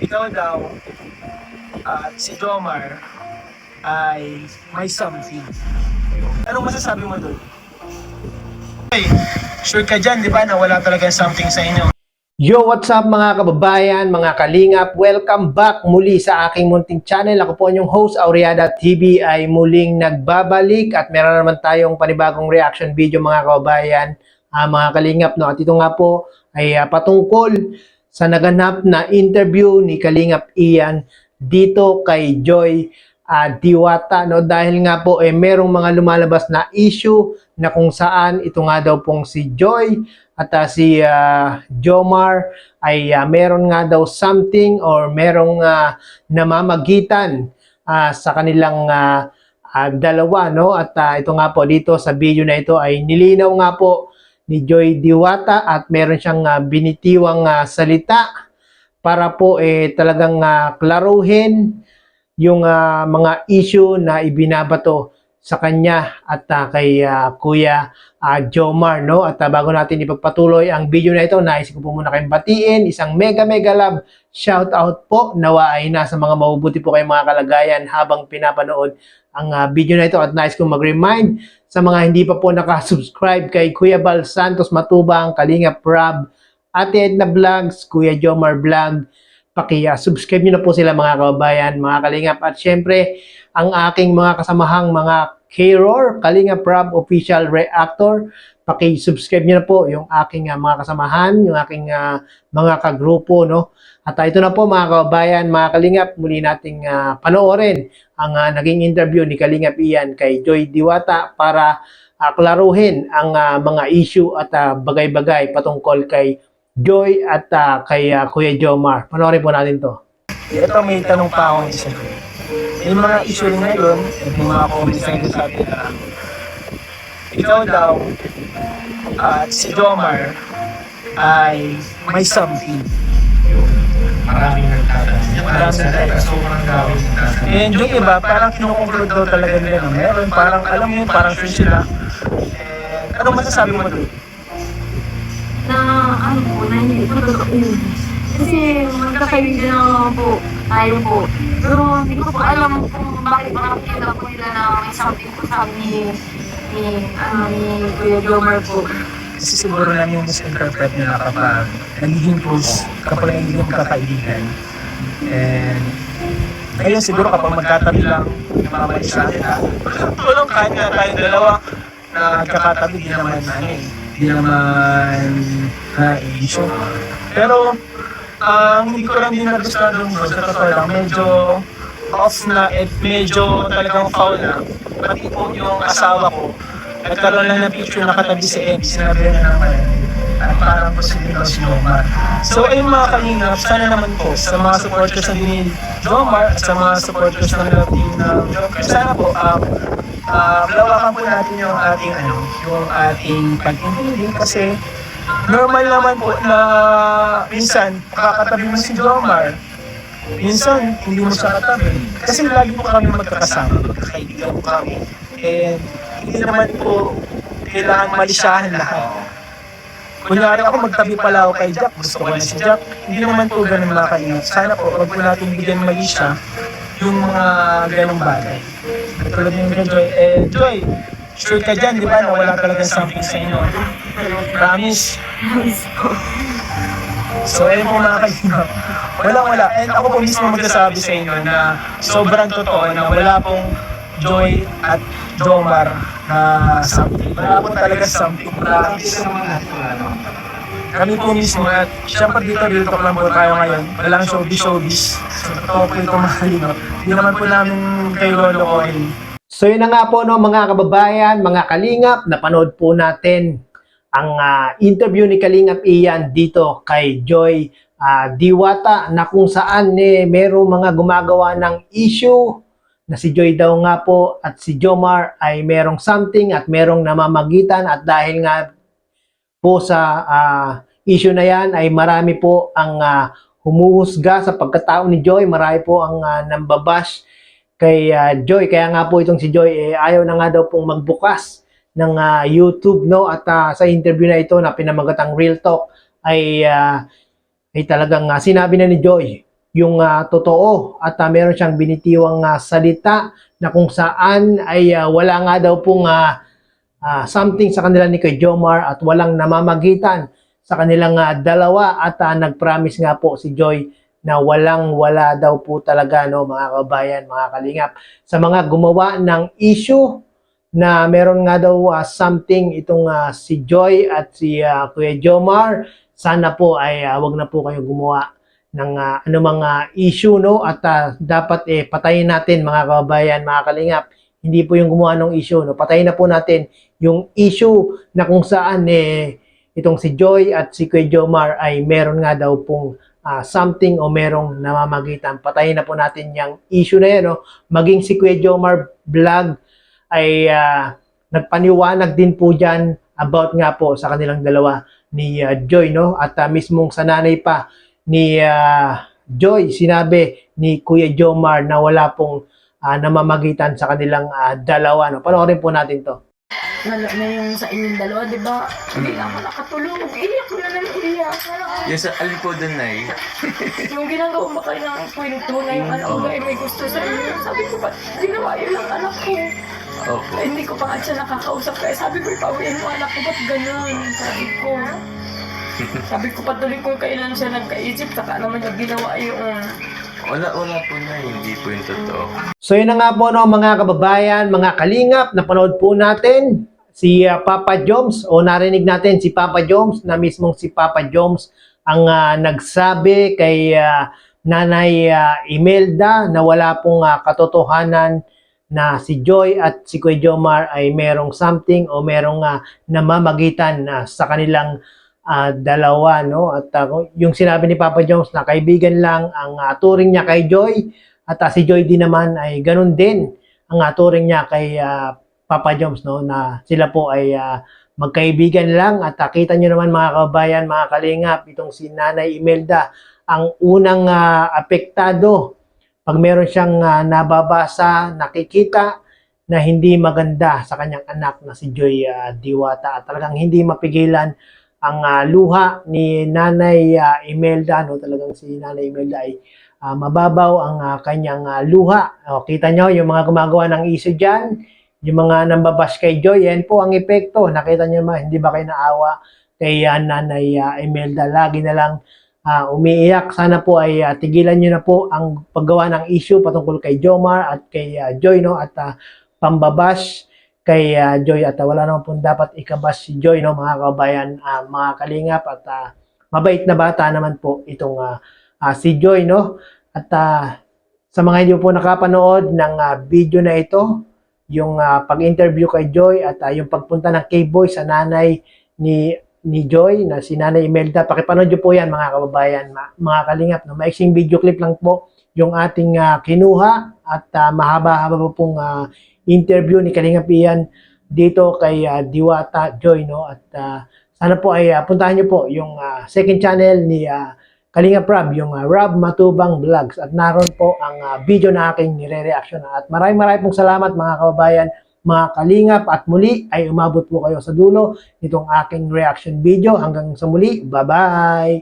ikaw daw at si Jomar ay may something. Anong masasabi mo doon? Okay, sure ka dyan, di ba, na wala talaga something sa inyo? Yo, what's up mga kababayan, mga kalingap? Welcome back muli sa aking munting channel. Ako po yung host, Aureada TV, ay muling nagbabalik at meron naman tayong panibagong reaction video mga kababayan, mga kalingap. No? At ito nga po ay patungkol sa naganap na interview ni Kalingap Ian dito kay Joy Diwata. No? Dahil nga po merong mga lumalabas na issue na kung saan ito nga daw pong si Joy at si Jomar ay meron nga daw something or merong namamagitan sa kanilang dalawa, no? At ito nga po dito sa video na ito ay nilinaw nga po ni Joy Diwata at meron siyang binitiwang salita para po talagang klaruhin yung mga issue na ibinabato sa kanya at kay Kuya Jomar, no? At bago natin ipagpatuloy ang video na ito, nais ko po muna kayong batiin. Isang mega love shout out po. Nawa ay nasa mga mabubuti po kayong mga kalagayan habang pinapanood ang video na ito. At nais kong mag-remind sa mga hindi pa po nakasubscribe kay Kuya Bal Santos Matubang, Kalingap Rob, Ate Edna Vlogs, Kuya Jomar Vlog, paki-subscribe nyo na po sila mga kababayan, mga kalingap. At syempre, ang aking mga kasamahang mga K-Roar, Kalingap Rob Official Reactor, paki-subscribe nyo na po yung aking mga kasamahan, yung aking mga kagrupo, no? At ito na po mga kababayan, mga kalingap, muli nating panoorin ang naging interview ni Kalingap Ian kay Joy Diwata para klaruhin ang mga issue at bagay-bagay patungkol kay Joy at kay Kuya Jomar. Panoorin po natin to. Ito, may tanong pa akong isa. Yung mga issue rin ngayon, yung mga comments na sabi na ikaw daw at si Jomar ay may something. Maraming nagtatanong. Maraming nagtatanong. Sobrang dami nagtatanong. And yung iba, parang kinukonklud daw talaga nila na meron. Parang alam mo yun, parang sure sila. And anong masasabi mo doon? Na ano po, na hindi po totoo yun. Kasi magkakaibigan naman po tayo po. Pero hindi ko po alam kung bakit makakita po nila na may something po sabi ni Kuya Jomar po. Kasi siguro lang yung misinterpret nila kapag nagiging close, kapag nagiging kakaibigan. And ngayon siguro kapag magkatabi lang, namamali sa atin na tulong kahit na tayong dalawa na nagkakatabi, di naman di naman na-issue. Pero hindi ko lang din nagustuhan doon sa totoo lang, medyo off na at medyo talagang foul na. Pati po yung asawa ko, nagkaroon lang ng picture nakatabi si Ed, sinabi na naman at parang posible daw si Jomar. So ayun mga kalingap, sana naman po sa mga supporters na din ni Jomar at sa mga supporters ng team ng Jomar, sana po lawakan po natin yung ating pag-intindi kasi normal naman po na minsan kakatabi mo si Jomar, minsan hindi mo siya katabi kasi lagi po kami magkakasama, magkakaibigan po kami, and hindi naman po kailangan malisyahan lahat. Kunyari ako magtabi pala ako kay Jack, gusto ko na si Jack, hindi naman po ganun mga kaingat. Sana po wag po natin bigyan malisya yung mga ganung bagay. Tulad yung Joy, Joy, sure ka dyan, di ba, na wala talagang something sa inyo? Promise? So, ayun po mga kaingat. Wala. And ako po mismo magsasabi sa inyo na sobrang totoo na wala pong Joy at Jomar na something. Wala po talaga something. Promise. Kami po mismo at syempre dito talk lang po tayo ngayon. Walang showbiz. So, totoo po ito mga kaingat. Hindi naman po namin kayo lolokohin. So yun na nga po no, mga kababayan, mga kalingap, napanood po natin ang interview ni Kalingap Ian dito kay Joy Diwata na kung saan merong mga gumagawa ng issue na si Joy daw nga po at si Jomar ay merong something at merong namamagitan at dahil nga po sa issue na yan ay marami po ang humuhusga sa pagkatao ni Joy, marami po ang nambabash kay Joy. Kaya nga po itong si Joy ayaw na nga daw pong magbukas ng YouTube, no? At sa interview na ito na pinamagatang Real Talk ay talagang sinabi na ni Joy yung totoo at meron siyang binitiwang salita na kung saan ay wala nga daw pong something sa kanila ni Kuya Jomar at walang namamagitan sa kanilang dalawa at nag-promise nga po si Joy na wala daw po talaga, no, mga kabayan, mga kalingap, sa mga gumawa ng issue na meron nga daw something itong si Joy at si Kuya Jomar. Sana po ay wag na po kayo gumawa ng anumang issue, no, at dapat patayin natin, mga kababayan, mga kalingap. Hindi po yung gumawa ng issue, no, patayin na po natin yung issue na kung saan itong si Joy at si Kuya Jomar ay meron nga daw pong something o merong namamagitan. Patayin na po natin yung issue na yan, no. Maging si Kuya Jomar vlog ay nagpaniwanag din po dyan about nga po sa kanilang dalawa ni Joy, no, at mismong sa nanay pa ni Joy, sinabi ni Kuya Jomar na wala pong namamagitan sa kanilang dalawa, no. Panoorin po natin to. Wala na yung sa inyong dalawa, di ba? Hindi na ako nakatulog. Iyak na lang iyak. Yung sa alin po doon na Yung ginagawa mo kayo ng kwento na yung anak ko ay may gusto sa inyo. Sabi ko, ba't ginawa yun ang anak ko? Opo. Ay, hindi ko pa nga siya nakakausap. Kaya sabi ko, ipauwiin mo anak ko, ba't ganun? Sabi ko, patuloy ko kailan siya nagkaisip. Saka naman yung ginawa yung... Wala po na, hindi po yung totoo. So yun na nga po, no, mga kababayan, mga kalingap, napanood po natin si Papa Joms, o narinig natin si Papa Joms, na mismong si Papa Joms ang nagsabi kay Nanay Imelda na wala pong katotohanan na si Joy at si Kuya Jomar ay merong something o merong namamagitan sa kanilang dalawa, no. At yung sinabi ni Papa Jones na kaibigan lang ang turing niya kay Joy at si Joy din naman ay ganun din ang turing niya kay Papa Jones, no, na sila po ay magkaibigan lang. At kita nyo naman, mga kababayan, mga kalingap, itong si Nanay Imelda ang unang apektado pag meron siyang nababasa, nakikita na hindi maganda sa kanyang anak na si Joy Diwata, at talagang hindi mapigilan ang luha ni Nanay Imelda, no. Talagang si Nanay Imelda ay mababaw ang kanyang luha. O, kita nyo yung mga gumagawa ng issue dyan, yung mga nambabash kay Joy, yan po ang epekto. Nakita nyo naman, hindi ba kayo naawa kay Nanay Imelda? Lagi na lang umiiyak. Sana po ay tigilan nyo na po ang paggawa ng issue patungkol kay Jomar at kay Joy, no, at pambabash kay Joy, at wala naman po dapat ikabas si Joy, no, mga kababayan, mga kalingap, at mabait na bata naman po itong si Joy, no. At sa mga hindi po nakapanood ng video na ito, yung pag-interview kay Joy at yung pagpunta ng K-Boy sa nanay ni Joy na si Nanay Imelda, pakipanood nyo po yan, mga kababayan, mga kalingap, no. Maiksing video clip lang po yung ating kinuha, at mahaba-haba po pong interview ni Kalingap Ian dito kay Diwata Joy, no. At sana po ay puntahan nyo po yung second channel ni Kalingap Rob, yung Rob Matubang Vlogs, at naroon po ang video na aking nire-reaction. At maraming pong salamat, mga kababayan, mga kalingap, at muli ay umabot po kayo sa dulo nitong aking reaction video. Hanggang sa muli, bye-bye!